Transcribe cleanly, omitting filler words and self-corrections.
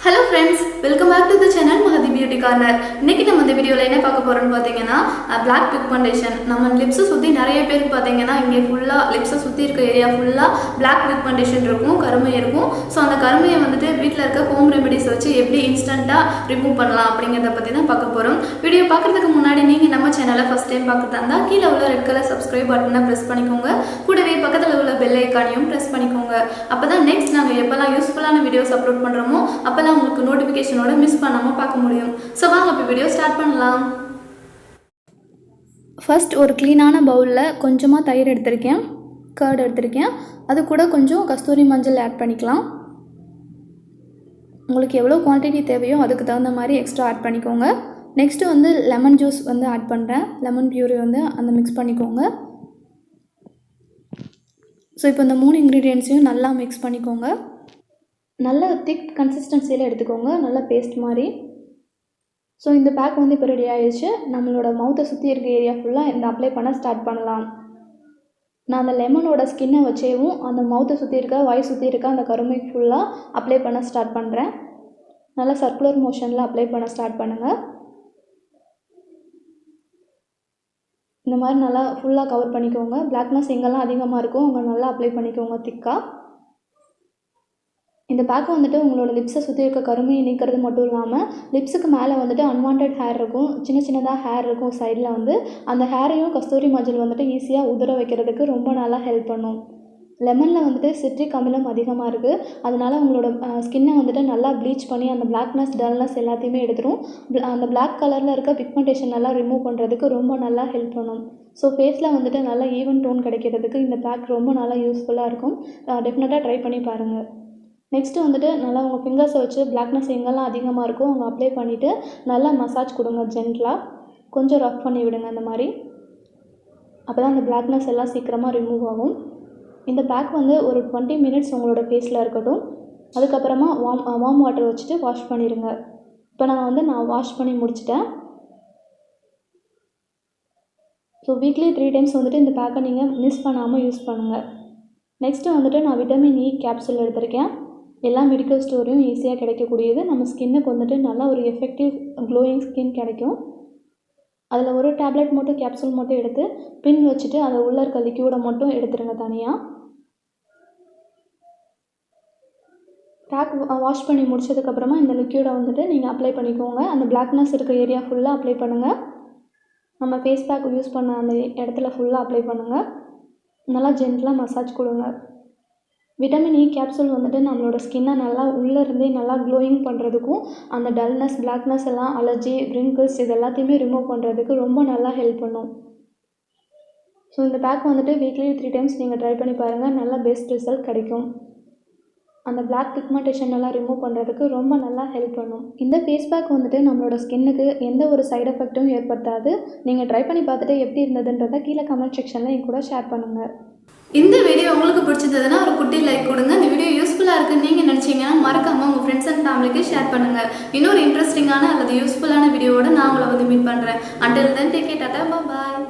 Hello friends, welcome back to the channel Mahathi Beauty Corner. இன்னைக்கு நம்ம இந்த வீடியோல என்ன பார்க்க போறோம்னு பாத்தீங்கன்னா black pigmentation. நம்ம lips சுத்தி நிறைய பேருக்கு பாத்தீங்கன்னா இங்க ஃபுல்லா lips சுத்தி இருக்க ஏரியா ஃபுல்லா black pigmentation இருக்கும், கருமை இருக்கும். சோ அந்த கருமையை வந்துட்டு வீட்ல இருக்க ஹோம் ரெமெடிஸ் வச்சு எப்படி இன்ஸ்டன்ட்டா ரிமூவ் பண்ணலாம் அப்படிங்கறத பத்தி தான் பார்க்க போறோம். வீடியோ பார்க்கிறதுக்கு முன்னாடி நீங்க நம்ம சேனலை ஃபர்ஸ்ட் டைம் பார்க்கறதா இருந்தா கீழ உள்ள ரெட் கலர் subscribe பட்டனை பிரஸ் பண்ணிக்கோங்க. கூடவே பக்கத்துல உள்ள பெல் ஐகானையும் பிரஸ் பண்ணிக்கோங்க. அப்பதான் நெக்ஸ்ட் நாங்க எப்பலாம் யூஸ்ஃபுல்லான வீடியோஸ் அப்லோட் பண்றோமோ அப்பலாம் உங்களுக்கு நோட்டிஃபிகேஷனோட மிஸ் பண்ணாம பார்க்க முடியும். சோ வாங்க இப்போ வீடியோ ஸ்டார்ட் பண்ணலாம். ஃபர்ஸ்ட் ஒரு க்ளீனான பவுல்ல கொஞ்சமா தயிர் எடுத்துர்க்கேன், கர்ட் எடுத்துர்க்கேன். அது கூட கொஞ்சம் கஸ்தூரி மஞ்சள் ஆட் பண்ணிக்கலாம். உங்களுக்கு எவ்வளவு குவாண்டிட்டி தேவையோ அதுக்கு தகுந்த மாதிரி எக்ஸ்ட்ரா ஆட் பண்ணிக்கோங்க. நெக்ஸ்ட் வந்து லெமன் ஜூஸ் வந்து ஆட் பண்றேன். லெமன் பியூரி வந்து அந்த மிக்ஸ் பண்ணிக்கோங்க. ஸோ இப்போ இந்த 3 இன்க்ரீடியன்ட்ஸையும் நல்லா மிக்ஸ் பண்ணிக்கோங்க. நல்ல திக் கன்சிஸ்டன்சியில் எடுத்துக்கோங்க, நல்ல பேஸ்ட் மாதிரி. ஸோ இந்த பேக் வந்து இப்போ ரெடி ஆகிடுச்சு. நம்மளோட மவுத்தை சுற்றி இருக்க ஏரியா ஃபுல்லாக இந்த அப்ளை பண்ண ஸ்டார்ட் பண்ணலாம். நான் அந்த லெமனோட ஸ்கின்னை வச்சேவும் அந்த மவுத்தை சுற்றி இருக்க வாய் சுற்றி இருக்க அந்த கருமை ஃபுல்லாக அப்ளை பண்ண ஸ்டார்ட் பண்ணுறேன். நல்லா சர்க்குலர் மோஷனில் அப்ளை பண்ண ஸ்டார்ட் பண்ணுங்கள். இந்த மாதிரி நல்லா ஃபுல்லாக கவர் பண்ணிக்கோங்க. பிளாக்னஸ் எங்கெல்லாம் அதிகமாக இருக்கும் அங்கே நல்லா அப்ளை பண்ணிக்கோங்க திக்காக. இந்த பேக் வந்துட்டு உங்களோட லிப்ஸை சுற்றி இருக்க கருமையை நீக்கிறது மட்டும் இல்லாமல் லிப்ஸுக்கு மேலே வந்துட்டு அன்வான்ட் ஹேர் இருக்கும், சின்னதாக ஹேர் இருக்கும் சைடில் வந்து அந்த ஹேரையும் கஸ்தூரி மஞ்சள் வந்துட்டு ஈஸியாக உதிர வைக்கிறதுக்கு ரொம்ப நல்லா ஹெல்ப் பண்ணும். லெமனில் வந்துட்டு சிட்ரிக் அமிலம் அதிகமாக இருக்குது, அதனால் உங்களோட ஸ்கின்னை வந்துட்டு நல்லா ப்ளீச் பண்ணி அந்த பிளாக்னஸ் டல்னஸ் எல்லாத்தையுமே எடுத்துரும். அந்த பிளாக் கலரில் இருக்க பிக்மெண்டேஷன் நல்லா ரிமூவ் பண்ணுறதுக்கு ரொம்ப நல்லா ஹெல்ப் பண்ணும். ஸோ ஃபேஸில் வந்துட்டு நல்லா ஈவன் டோன் கிடைக்கிறதுக்கு இந்த பேக் ரொம்ப நல்லா யூஸ்ஃபுல்லாக இருக்கும். டெஃபினட்டாக ட்ரை பண்ணி பாருங்கள். நெக்ஸ்ட்டு வந்துட்டு நல்லா உங்கள் ஃபிங்கர்ஸை வச்சு பிளாக்னஸ் எங்கெல்லாம் அதிகமாக இருக்கும் அங்கே அப்ளை பண்ணிவிட்டு நல்லா மசாஜ் கொடுங்க. ஜென்டலாக கொஞ்சம் ரஃப் பண்ணி விடுங்க. அந்த மாதிரி அப்போ தான் அந்த பிளாக்னஸ் எல்லாம் சீக்கிரமாக ரிமூவ் ஆகும். இந்த பேக் வந்து ஒரு 20 மினிட்ஸ் உங்களோட ஃபேஸில் இருக்கட்டும். அதுக்கப்புறமா வார்ம் வாட்டர் வச்சுட்டு வாஷ் பண்ணிடுங்க. இப்போ நான் வாஷ் பண்ணி முடிச்சிட்டேன். ஸோ வீக்லி 3 டைம்ஸ் வந்துட்டு இந்த பேக்கை நீங்கள் மிஸ் பண்ணாமல் யூஸ் பண்ணுங்கள். நெக்ஸ்ட்டு வந்துட்டு நான் விட்டமின் இ கேப்சூல் எடுத்திருக்கேன். எல்லா மெடிக்கல் ஸ்டோரையும் ஈஸியாக கிடைக்கக்கூடியது. நம்ம ஸ்கின்னுக்கு வந்துட்டு நல்லா ஒரு எஃபெக்டிவ் க்ளோயிங் ஸ்கின் கிடைக்கும். அதில் ஒரு டேப்லெட் மட்டும் கேப்சூல் மட்டும் எடுத்து பின் வச்சுட்டு அதை உள்ளே இருக்க லிக்யூடை மட்டும் எடுத்துருங்க தனியாக. பேக் வாஷ் பண்ணி முடிச்சதுக்கப்புறமா இந்த லிக்யூடை வந்துட்டு நீங்கள் அப்ளை பண்ணிக்கோங்க. அந்த பிளாக்னஸ் இருக்க ஏரியா ஃபுல்லாக அப்ளை பண்ணுங்கள். நம்ம ஃபேஸ் பேக் யூஸ் பண்ண அந்த இடத்துல ஃபுல்லாக அப்ளை பண்ணுங்கள். நல்லா ஜென்டலாக மசாஜ் கொடுங்க. விட்டமின் இ கேப்சூல் வந்துட்டு நம்மளோட ஸ்கின்னை நல்லா உள்ளேருந்தே நல்லா க்ளோயிங் பண்ணுறதுக்கும் அந்த டல்னஸ் பிளாக்னஸ் எல்லாம் அலர்ஜி ரிங்கிள்ஸ் இது எல்லாத்தையுமே ரிமூவ் பண்ணுறதுக்கு ரொம்ப நல்லா ஹெல்ப் பண்ணும். ஸோ இந்த பேக் வந்துட்டு வீக்லி 3 டைம்ஸ் நீங்கள் ட்ரை பண்ணி பாருங்கள், நல்ல பெஸ்ட் ரிசல்ட் கிடைக்கும். அந்த பிளாக் பிக்மெண்டேஷன் எல்லாம் ரிமூவ் பண்ணுறதுக்கு ரொம்ப நல்லா ஹெல்ப் பண்ணும். இந்த ஃபேஸ் பேக் வந்துட்டு நம்மளோட ஸ்கின்னுக்கு எந்த ஒரு சைடு எஃபெக்ட்டும் ஏற்படுத்தாது. நீங்கள் ட்ரை பண்ணி பார்த்துட்டு எப்படி இருந்ததுன்றதை கீழே கமெண்ட் செக்ஷனில் என் கூட ஷேர் பண்ணுங்கள். இந்த வீடியோ உங்களுக்கு பிடிச்சிருந்ததுன்னா ஒரு குட்டி லைக் கொடுங்க. இந்த வீடியோ யூஸ்ஃபுல்லாக இருக்குன்னு நீங்கள் நினச்சிங்கன்னா மறக்காமல் உங்கள் ஃப்ரெண்ட்ஸ் அண்ட் ஃபேமிலிக்கு ஷேர் பண்ணுங்கள். இன்னொரு இன்ட்ரெஸ்டிங்கான அல்லது யூஸ்ஃபுல்லான வீடியோவோட நான் உங்களை வந்து மீட் பண்ணுறேன். Until then take care, tata, பாய்.